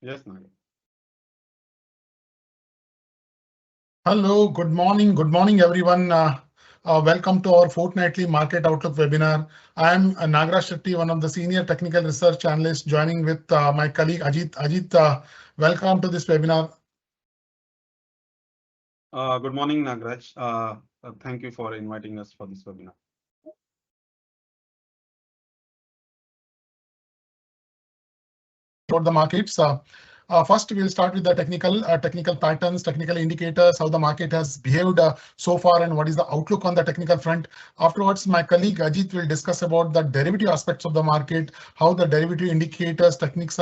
Yes, Nayak. Hello, good morning, everyone. Welcome to our fortnightly market outlook webinar. I am Nagaraj Shetti, one of the senior technical research analysts, joining with my colleague Ajit. Ajit, welcome to this webinar. Good morning, Nagaraj. Thank you for inviting us for this webinar. About the markets. First, we'll start with the technical patterns, technical indicators, how the market has behaved so far, and what is the outlook on the technical front. Afterwards, my colleague Ajit will discuss about the derivative aspects of the market, how the derivative indicators, techniques,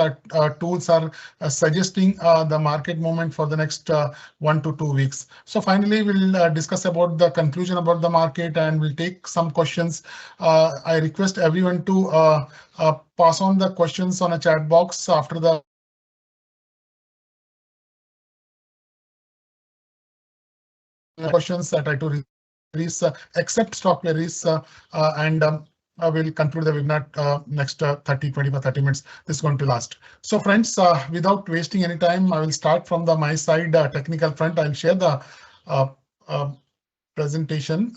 tools are suggesting the market movement for the next 1 to 2 weeks. So finally, we'll discuss about the conclusion about the market, and we'll take some questions. I request everyone to pass on the questions on a chat box after the questions that I to queries, except stock queries, and I will conclude the webinar next 30 minutes. This is going to last. So friends, without wasting any time, I will start from the my side technical front. I'll share the uh, uh, presentation.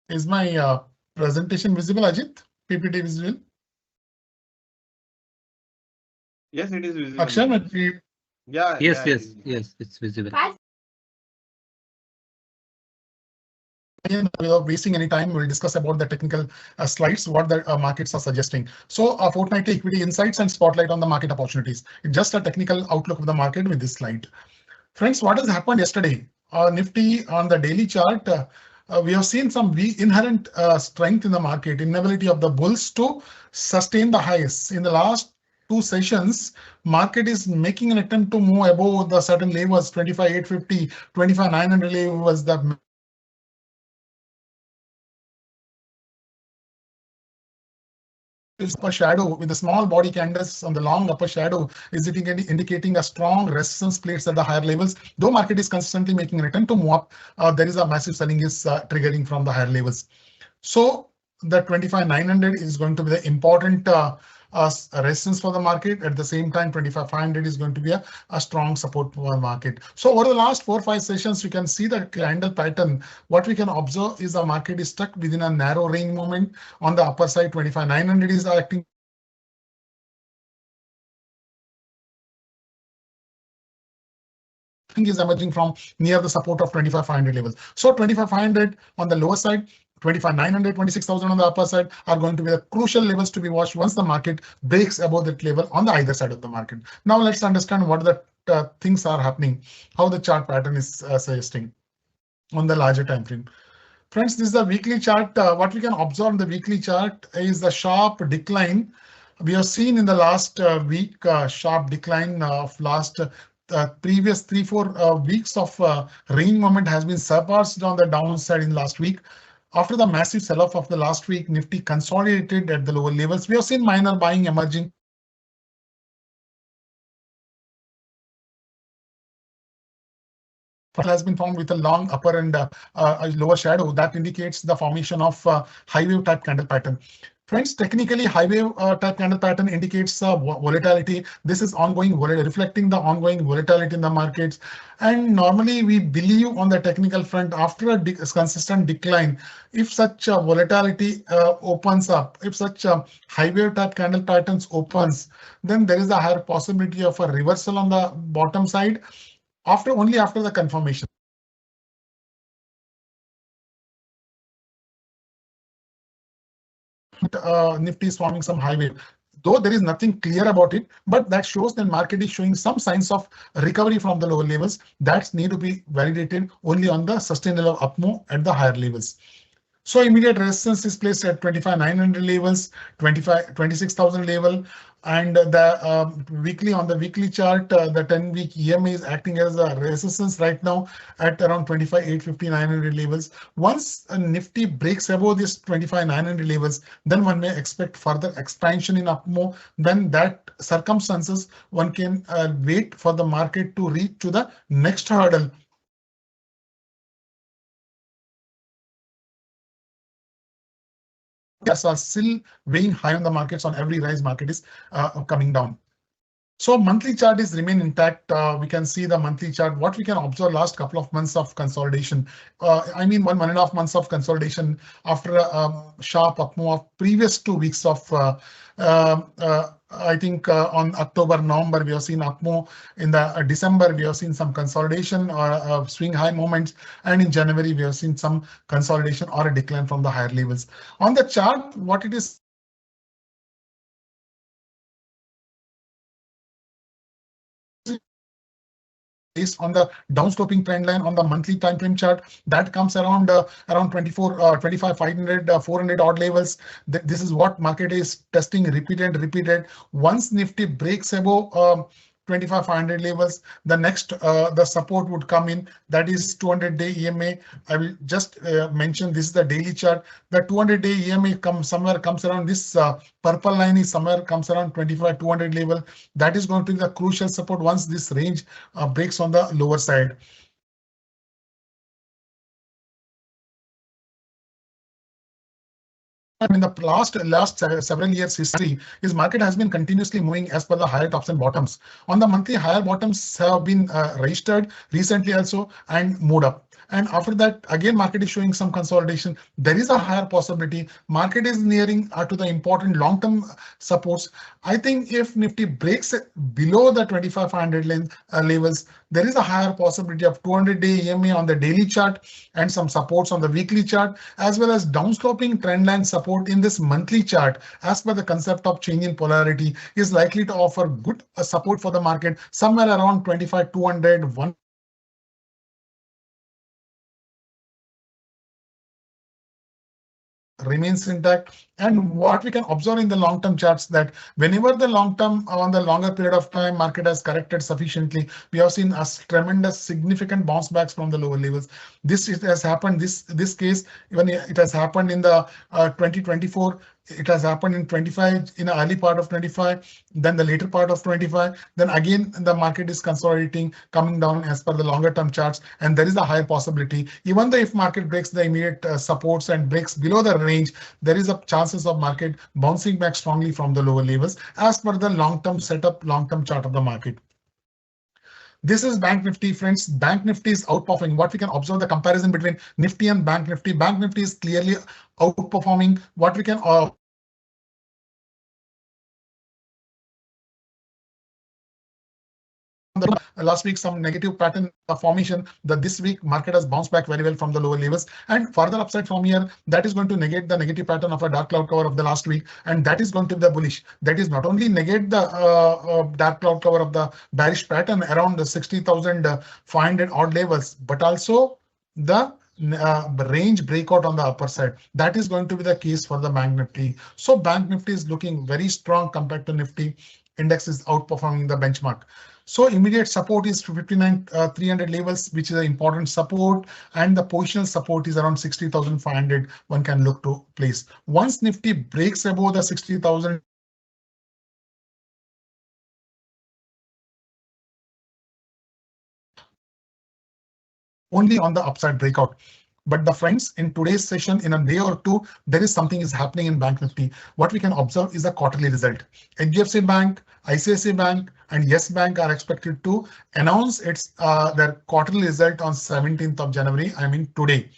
Is my presentation visible, Ajit? PPT visible? Yes, it is visible, Akshay, Nagaraj. Yeah, Yes, it is. yes, it's visible. without wasting any time, we'll discuss about the technical slides, what the markets are suggesting. So fortnightly equity insights and spotlight on the market opportunities. It's just a technical outlook of the market with this slide. Friends, what has happened yesterday? Nifty on the daily chart, we have seen some inherent strength in the market, inability of the bulls to sustain the highs. In the last 2 sessions, market is making an attempt to move above the certain levels, 25,850, 25,900 levels, the upper shadow with the small body candles on the long upper shadow is indicating a strong resistance plates at the higher levels. Though market is consistently making an attempt to move up, there is a massive selling is triggering from the higher levels. So the 25,900 is going to be the important resistance for the market. At the same time, 25,500 is going to be a strong support for the market. So over the last 4-5 sessions, you can see the candle pattern. What we can observe is the market is stuck within a narrow range movement. On the upper side, 25,900 is acting is emerging from near the support of 25,500 levels. So 25,500 on the lower side, 25,900, 26,000 on the upper side are going to be the crucial levels to be watched once the market breaks above that level on the either side of the market. Now let's understand what the things are happening, how the chart pattern is suggesting on the larger time frame. Friends, this is the weekly chart. What we can observe on the weekly chart is the sharp decline. We have seen in the last week, sharp decline of last previous 3-4 weeks of range movement has been surpassed on the downside in last week. After the massive sell-off of the last week, Nifty consolidated at the lower levels. We have seen minor buying emerging. Has been formed with a long upper and a lower shadow that indicates the formation of high wave type candle pattern. Friends, technically, high wave type candle pattern indicates volatility. This is ongoing volatility, reflecting the ongoing volatility in the markets. And normally, we believe on the technical front, after a consistent decline, if such volatility opens up, if such high wave type candle patterns opens, then there is a higher possibility of a reversal on the bottom side only after the confirmation. Nifty is forming some high wave, though there is nothing clear about it, but that shows that market is showing some signs of recovery from the lower levels that need to be validated only on the sustainable up move at the higher levels. So immediate resistance is placed at 25,900 levels, 26,000 level. And the weekly on the weekly chart, the 10-week EMA is acting as a resistance right now at around 25,850,900 levels. Once a Nifty breaks above this 25,900 levels, then one may expect further expansion in upmo. Then that circumstances one can wait for the market to reach to the next hurdle. Yes, are still weighing high on the markets. On every rise, market is coming down. So monthly chart is remain intact. We can see the monthly chart. What we can observe last couple of months of consolidation. I mean 1.5 months of consolidation after a sharp up move of previous 2 weeks of. I think on October, November we have seen up move. In the December we have seen some consolidation or swing high moments, and in January we have seen some consolidation or a decline from the higher levels. On the chart, what it is. Based on the downsloping trend line on the monthly time frame chart that comes around 24 25 500 400 odd levels. This is what market is testing repeated. Once Nifty breaks above 25,500 levels, the next the support would come in, that is 200-day EMA. I will just mention this is the daily chart. The 200-day EMA comes around this purple line is somewhere comes around 25,200 level. That is going to be the crucial support once this range breaks on the lower side. In the last several years history, his market has been continuously moving as per the higher tops and bottoms. On the monthly, higher bottoms have been registered recently also and moved up. And after that, again, market is showing some consolidation. There is a higher possibility. Market is nearing to the important long-term supports. I think if Nifty breaks below the 25,500 levels, there is a higher possibility of 200-day EMA on the daily chart and some supports on the weekly chart, as well as downsloping trendline support in this monthly chart, as per the concept of change in polarity, is likely to offer good support for the market somewhere around 25,200, remains intact. And what we can observe in the long-term charts, that whenever the long-term on the longer period of time market has corrected sufficiently, we have seen a tremendous significant bounce backs from the lower levels. This it has happened this case, even it has happened in the 2024. It has happened in 25, in the early part of 25, then the later part of 25. Then again, the market is consolidating, coming down as per the longer term charts. And there is a higher possibility, even though if market breaks the immediate supports and breaks below the range, there is a chances of market bouncing back strongly from the lower levels as per the long-term setup, long-term chart of the market. This is Bank Nifty, friends. Bank Nifty is outperforming. What we can observe the comparison between Nifty and Bank Nifty. Bank Nifty is clearly outperforming. What we can last week some negative pattern formation, that this week market has bounced back very well from the lower levels, and further upside from here, that is going to negate the negative pattern of a dark cloud cover of the last week, and that is going to be the bullish. That is not only negate the dark cloud cover of the bearish pattern around the 60,500 odd levels, but also the range breakout on the upper side. That is going to be the case for the Bank Nifty. So Bank Nifty is looking very strong compared to Nifty. Index is outperforming the benchmark. So immediate support is to 59,300 levels, which is an important support, and the positional support is around 60,500. One can look to place. Once Nifty breaks above the 60,000, only on the upside breakout. But the friends, in today's session, in a day or two, there is something is happening in Bank Nifty. What we can observe is a quarterly result. HDFC Bank, ICICI Bank, and Yes Bank are expected to announce their quarterly result on 17th of January. I mean today.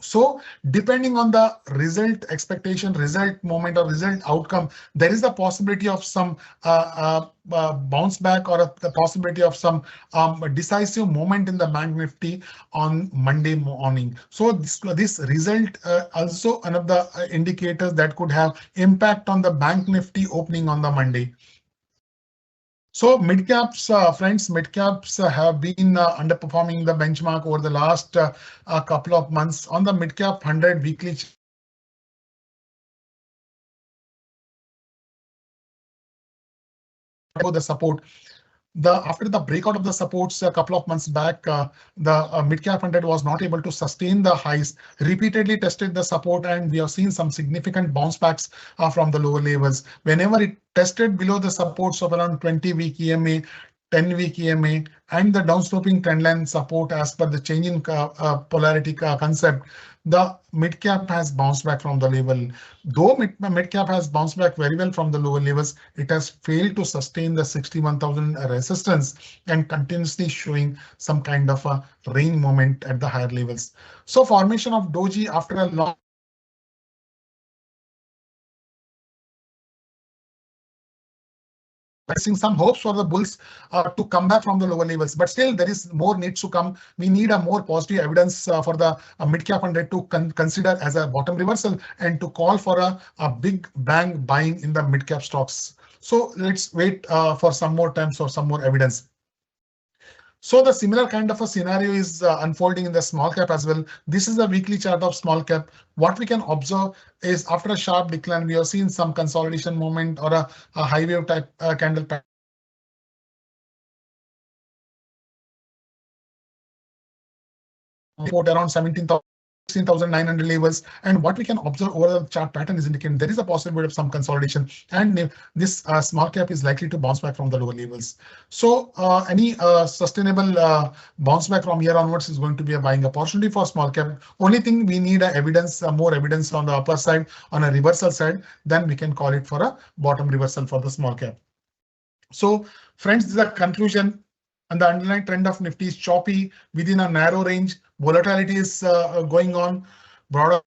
So depending on the result expectation, result moment, or result outcome, there is a possibility of some bounce back, or the possibility of some decisive moment in the Bank Nifty on Monday morning. So this result also one of the indicators that could have impact on the Bank Nifty opening on the Monday. So mid-caps, friends, mid-caps have been underperforming the benchmark over the last couple of months. On the mid-cap 100 weekly above the support. After the breakout of the supports a couple of months back, the mid cap 100 was not able to sustain the highs, repeatedly tested the support, and we have seen some significant bounce backs from the lower levels. Whenever it tested below the supports of around 20-week EMA, 10-week EMA, and the downsloping trendline support as per the changing polarity concept, the mid cap has bounced back from the level. Though mid cap has bounced back very well from the lower levels, it has failed to sustain the 61,000 resistance and continuously showing some kind of a range moment at the higher levels. So formation of doji after a long raising some hopes for the bulls to come back from the lower levels, but still there is more needs to come. We need a more positive evidence for the mid cap 100 to consider as a bottom reversal and to call for a big bang buying in the mid cap stocks. So let's wait for some more times or some more evidence. So the similar kind of a scenario is unfolding in the small cap as well. This is the weekly chart of small cap. What we can observe is after a sharp decline, we have seen some consolidation movement or a high wave type candle pattern report around 16,900 levels. And what we can observe over the chart pattern is indicating there is a possibility of some consolidation, and this small cap is likely to bounce back from the lower levels. So any sustainable bounce back from here onwards is going to be a buying opportunity for small cap. Only thing we need evidence, more evidence on the upper side, on a reversal side, then we can call it for a bottom reversal for the small cap. So friends, this is a conclusion. And the underlying trend of Nifty is choppy within a narrow range. Volatility is going on. Broader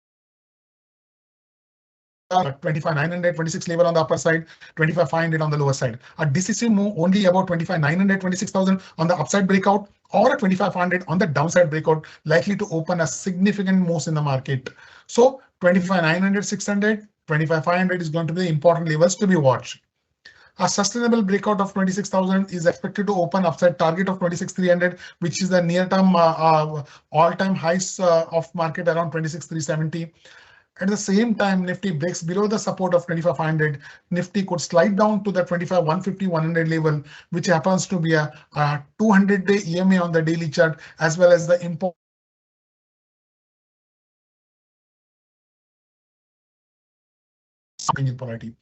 25,926 level on the upper side, 25,500 on the lower side. A decisive move only about 25,900, 26,000 on the upside breakout, or a 25,500 on the downside breakout, likely to open a significant moves in the market. So 25,900, 600, 25,500 is going to be the important levels to be watched. A sustainable breakout of 26,000 is expected to open upside target of 26,300, which is the near-term all-time highs of market around 26,370. At the same time, Nifty breaks below the support of 25,500. Nifty could slide down to the 25,150, 100 level, which happens to be a 200-day EMA on the daily chart, as well as the important polarity.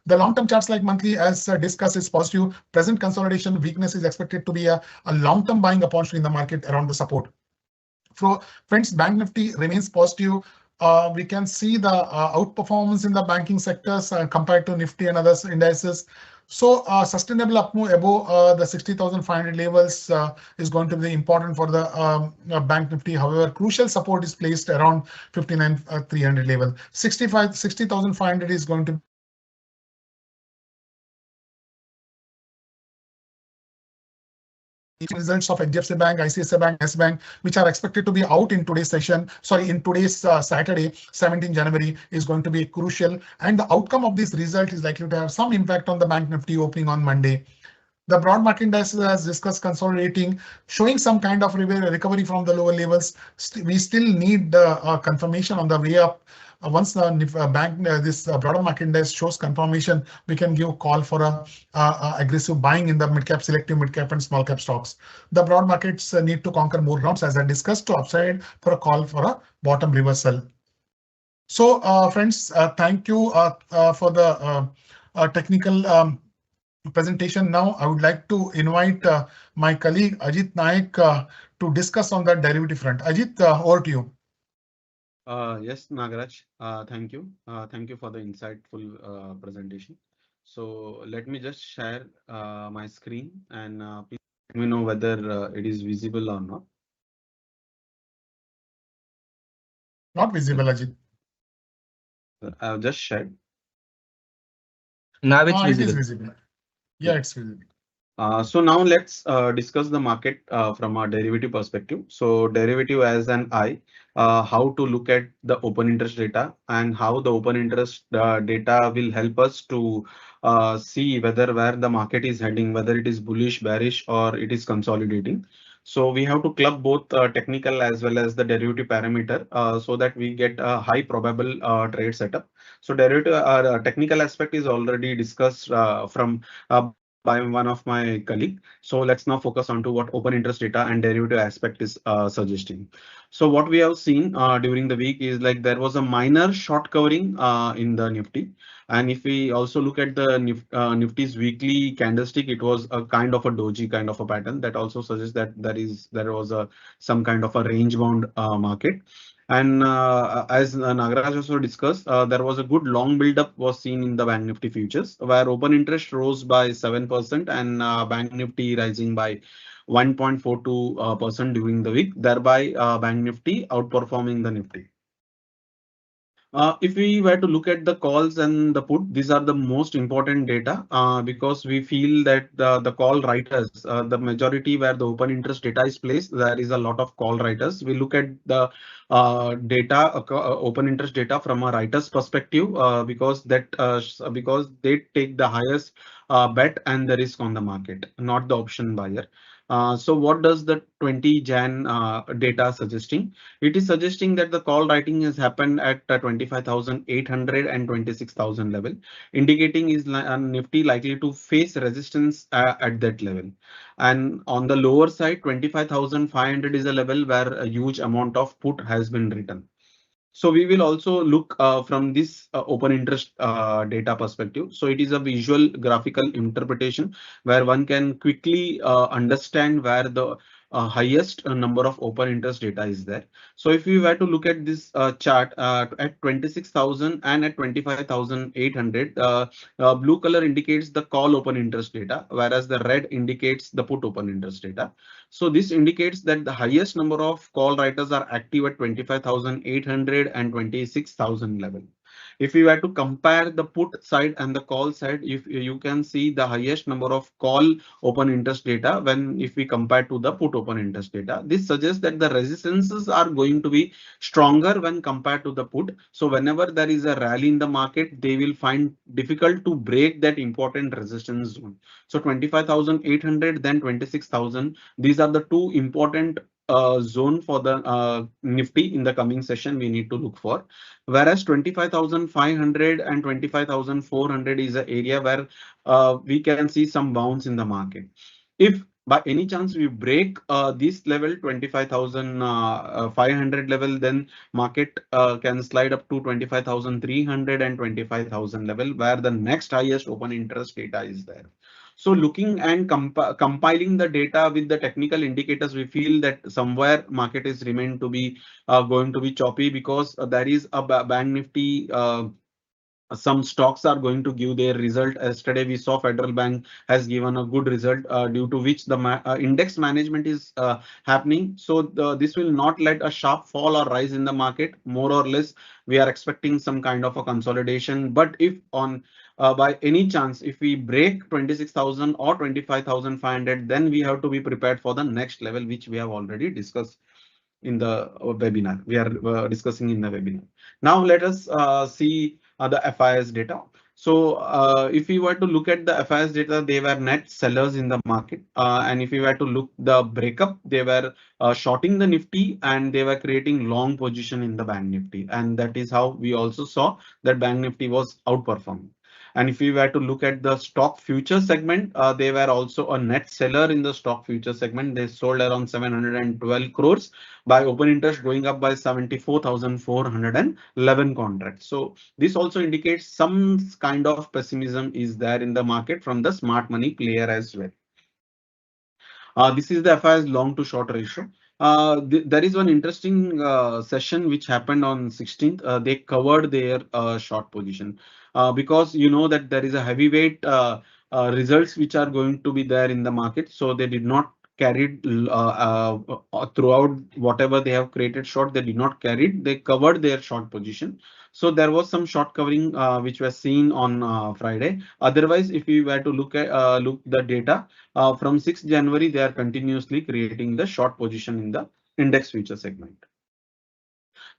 The long-term charts like monthly, as discussed, is positive. Present consolidation weakness is expected to be a long-term buying opportunity in the market around the support. For friends, Bank Nifty remains positive. We can see the outperformance in the banking sectors compared to Nifty and other indices. So sustainable up move above the 60,500 levels is going to be important for the Bank Nifty. However, crucial support is placed around 59,300 level. 60,500 is going to results of HDFC Bank, ICICI Bank, S Bank, which are expected to be out in today's session. Sorry, in today's Saturday, 17 January, is going to be crucial. And the outcome of this result is likely to have some impact on the Bank Nifty opening on Monday. The broad market indices, as discussed, consolidating, showing some kind of recovery from the lower levels. We still need confirmation on the way up. Once the this broader market index shows confirmation, we can give call for a aggressive buying in the mid-cap, selective mid-cap and small cap stocks. The broad markets need to conquer more grounds, as I discussed, to upside for a call for a bottom reversal. So friends, thank you for the technical presentation. Now I would like to invite my colleague Ajit Nayak to discuss on that derivative front. Ajit, over to you. Yes, Nagaraj, thank you. Thank you for the insightful presentation. So let me just share my screen, and please let me know whether it is visible or not. Not visible, Ajit. I've just shared. Now it's It visible. is visible. Yeah, it's visible. So now let's discuss the market from a derivative perspective. So derivative as an I, how to look at the open interest data and how the open interest data will help us to see whether where the market is heading, whether it is bullish, bearish, or it is consolidating. So we have to club both technical as well as the derivative parameter so that we get a high probable trade setup. So derivative technical aspect is already discussed from by one of my colleague. So let's now focus on to what open interest data and derivative aspect is suggesting. So what we have seen during the week is like there was a minor short covering in the Nifty. And if we also look at the Nifty's weekly candlestick, it was a kind of a doji kind of a pattern that also suggests that there was a some kind of a range bound market. And as Nagaraj also discussed, there was a good long build-up was seen in the Bank Nifty futures, where open interest rose by 7% and Bank Nifty rising by 1.42% during the week, thereby Bank Nifty outperforming the Nifty. If we were to look at the calls and the put, these are the most important data because we feel that the call writers, the majority where the open interest data is placed, there is a lot of call writers. We look at the data, open interest data from a writer's perspective because they take the highest bet and the risk on the market, not the option buyer. So what does the 20 Jan data suggesting? It is suggesting that the call writing has happened at 25,800 and 26,000 level, indicating is Nifty likely to face resistance at that level. And on the lower side, 25,500 is a level where a huge amount of put has been written. So we will also look from this open interest data perspective. So it is a visual graphical interpretation where one can quickly understand where the highest number of open interest data is there. So if we were to look at this chart at 26,000 and at 25,800, blue color indicates the call open interest data, whereas the red indicates the put open interest data. So this indicates that the highest number of call writers are active at 25,800 and 26,000 level. If we were to compare the put side and the call side, if you can see the highest number of call open interest data when if we compare to the put open interest data, this suggests that the resistances are going to be stronger when compared to the put. So whenever there is a rally in the market, they will find difficult to break that important resistance zone. So 25,800, then 26,000. These are the two important zone for the Nifty in the coming session we need to look for. Whereas 25,500 and 25,400 is an area where we can see some bounce in the market. If by any chance we break this level 25,500 level, then market can slide up to 25,300 and 25,000 level, where the next highest open interest data is there. So looking and compiling the data with the technical indicators, we feel that somewhere market is remain to be going to be choppy because there is a Bank Nifty. Some stocks are going to give their result. Yesterday, we saw Federal Bank has given a good result due to which the index management is happening. So this will not let a sharp fall or rise in the market. More or less, we are expecting some kind of a consolidation. But if on by any chance, if we break 26,000 or 25,500, then we have to be prepared for the next level, which we have already discussed in the webinar. We are discussing in the webinar. Now let us see the FIS data. So if we were to look at the FIS data, they were net sellers in the market. And if we were to look the breakup, they were shorting the Nifty and they were creating long position in the Bank Nifty. And that is how we also saw that Bank Nifty was outperforming. And if we were to look at the stock future segment, they were also a net seller in the stock future segment. They sold around 712 crores by open interest going up by 74,411 contracts. So this also indicates some kind of pessimism is there in the market from the smart money player as well. This is the FI's long to short ratio. There is one interesting session which happened on 16th. They covered their short position because you know that there is a heavyweight results which are going to be there in the market. So they did not carried throughout whatever they have created short. They did not carry it. They covered their short position. So there was some short covering which was seen on Friday. Otherwise, if we were to look at look the data. From 6th January, they are continuously creating the short position in the index future segment.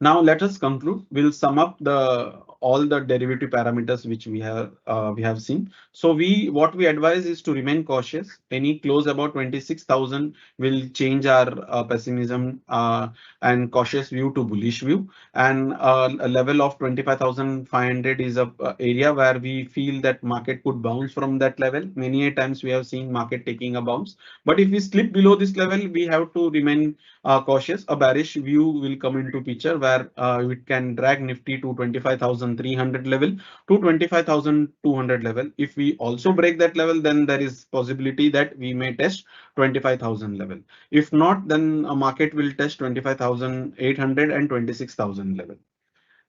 Now let us conclude. We'll sum up the all the derivative parameters which we have seen. So what we advise is to remain cautious. Any close about 26,000 will change our pessimism and cautious view to bullish view. And a level of 25,500 is a area where we feel that market could bounce from that level. Many a times we have seen market taking a bounce, but if we slip below this level, we have to remain cautious. A bearish view will come into picture where it can drag Nifty to 25,300 level to 25,200 level. If we also break that level, then there is possibility that we may test 25,000 level. If not, then a market will test 25,800 and 26,000 level.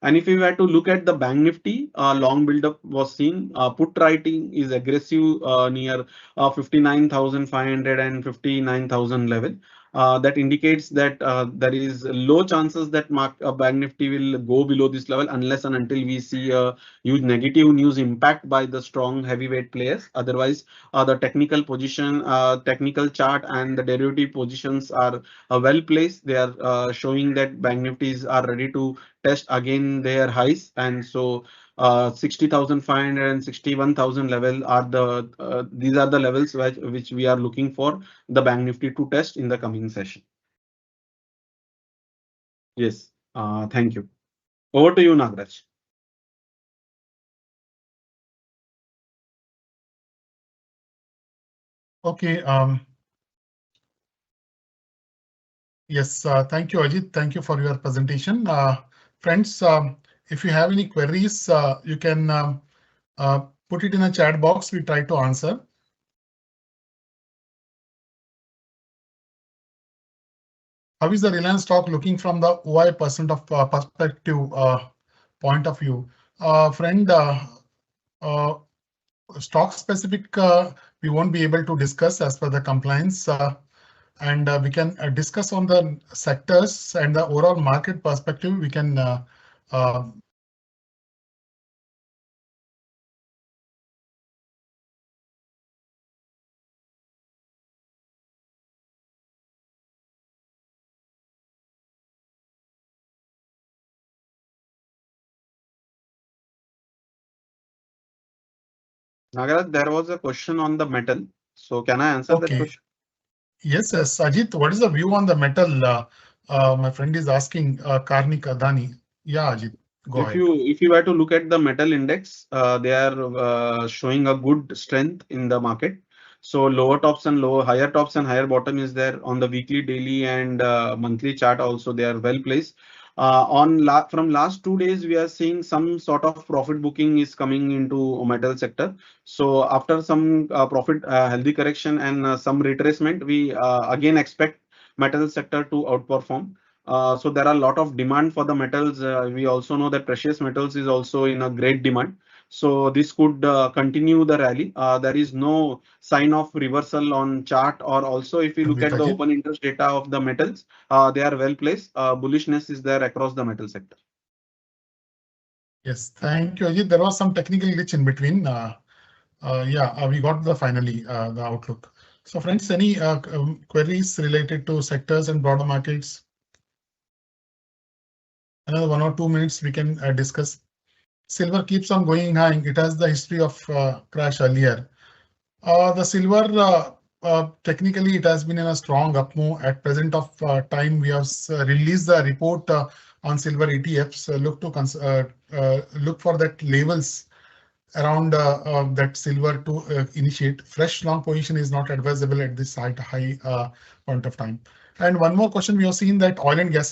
And if we were to look at the Bank Nifty, long buildup was seen. Put writing is aggressive near 59,500 and 59,000 level. That indicates that there is low chances that Bank Nifty will go below this level unless and until we see a huge negative news impact by the strong heavyweight players. Otherwise, the technical position, technical chart and the derivative positions are well placed. They are showing that Bank Nifties are ready to test again their highs, and so 60,500 and 61,000 level are these are the levels which we are looking for the Bank Nifty to test in the coming session. Yes, thank you. Over to you, Nagaraj. Okay. Yes. Thank you, Ajit. Thank you for your presentation. Friends, if you have any queries, you can put it in a chat box. We try to answer. How is the Reliance stock looking from the OI percent of perspective point of view? Friend, stock specific, we won't be able to discuss as per the compliance. And we can discuss on the sectors and the overall market perspective. We can Nagaraj, there was a question on the metal. So can I answer that question? Yes, Ajit, what is the view on the metal? My friend is asking, Karnik Adani. Yeah, Ajit, go ahead. If you were to look at the metal index, they are showing a good strength in the market. So higher tops and higher bottom is there on the weekly, daily, and monthly chart. Also, they are well placed. From last 2 days, we are seeing some sort of profit booking is coming into metal sector. So after some profit healthy correction and some retracement, we again expect metal sector to outperform. So there are a lot of demand for the metals. We also know that precious metals is also in a great demand. So this could continue the rally. There is no sign of reversal on chart, or also if you look at the open interest data of the metals, they are well placed. Bullishness is there across the metal sector. Yes, thank you, Ajit. There was some technical glitch in between. Yeah, we got finally the outlook. So friends, any queries related to sectors and broader markets? Another 1 or 2 minutes we can discuss. Silver keeps on going high. It has the history of crash earlier. The silver, technically, it has been in a strong up move. At present of time, we have released the report on silver ETFs. Look for that levels around that silver to initiate. Fresh long position is not advisable at this high point of time. And one more question, we have seen that oil and gas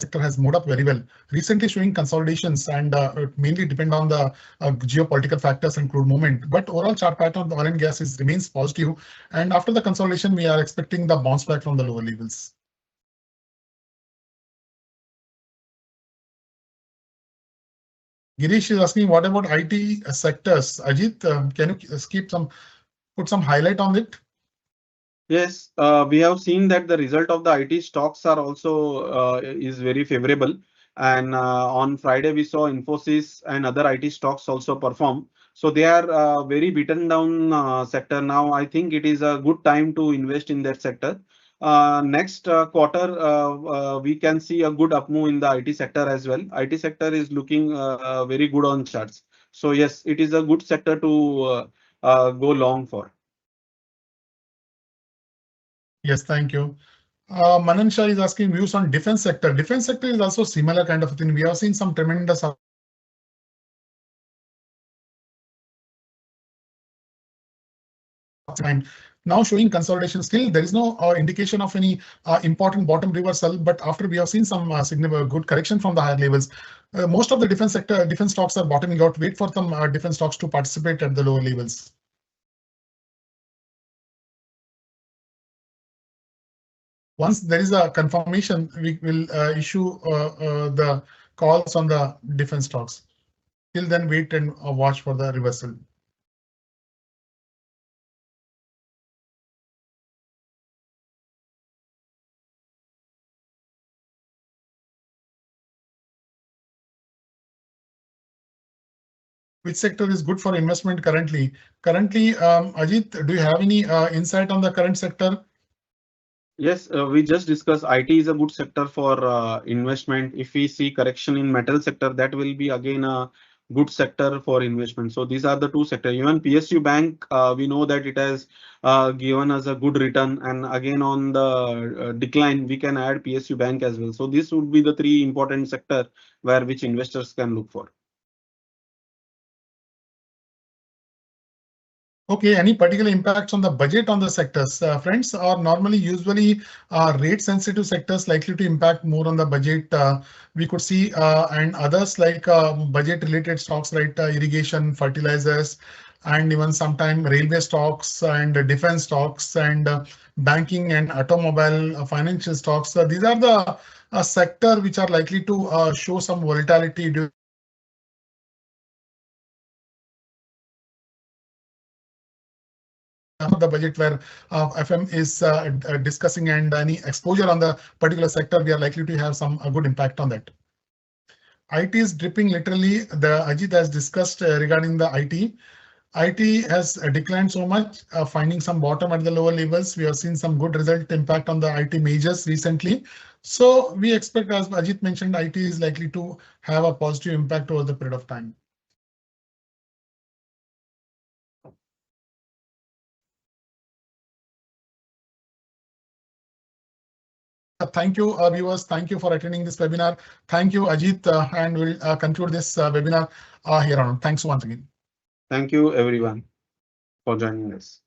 sector has moved up very well. Recently showing consolidations and mainly depend on the geopolitical factors and crude movement. But overall chart pattern of the oil and gas remains positive. And after the consolidation, we are expecting the bounce back from the lower levels. Girish is asking, what about IT sectors? Ajit, can you put some highlight on it? Yes, we have seen that the result of the IT stocks are also is very favorable. And on Friday, we saw Infosys and other IT stocks also perform. So they are very beaten down sector now. I think it is a good time to invest in that sector. Next quarter, we can see a good up move in the IT sector as well. IT sector is looking very good on charts. So yes, it is a good sector to go long for. Yes, thank you. Manan Shah is asking views on defense sector. Defense sector is also similar kind of thing. We have seen some tremendous time. Now showing consolidation. Still, there is no indication of any important bottom reversal. But after we have seen some significant good correction from the higher levels, most of the defense sector, defense stocks are bottoming out. Wait for some defense stocks to participate at the lower levels. Once there is a confirmation, we will issue the calls on the defense stocks. Till then, wait and watch for the reversal. Which sector is good for investment currently? Currently, Ajit, do you have any insight on the current sector? Yes, we just discussed IT is a good sector for investment. If we see correction in metal sector, that will be again a good sector for investment. So these are the two sectors. Even PSU Bank, we know that it has given us a good return, and again on the decline, we can add PSU Bank as well. So this would be the three important sector where which investors can look for. Okay, any particular impacts on the budget on the sectors? Friends, are normally usually rate sensitive sectors likely to impact more on the budget. We could see and others like budget related stocks, right? Irrigation, fertilizers, and even sometime railway stocks and defense stocks and banking and automobile financial stocks. These are the sector which are likely to show some volatility during the budget where FM is discussing and any exposure on the particular sector, we are likely to have some good impact on that. IT is dripping literally. The Ajit has discussed regarding the IT. IT has declined so much, finding some bottom at the lower levels. We have seen some good result impact on the IT majors recently. So we expect, as Ajit mentioned, IT is likely to have a positive impact over the period of time. Thank you, viewers. Thank you for attending this webinar. Thank you, Ajit, and we'll conclude this webinar here on. Thanks once again. Thank you everyone for joining us.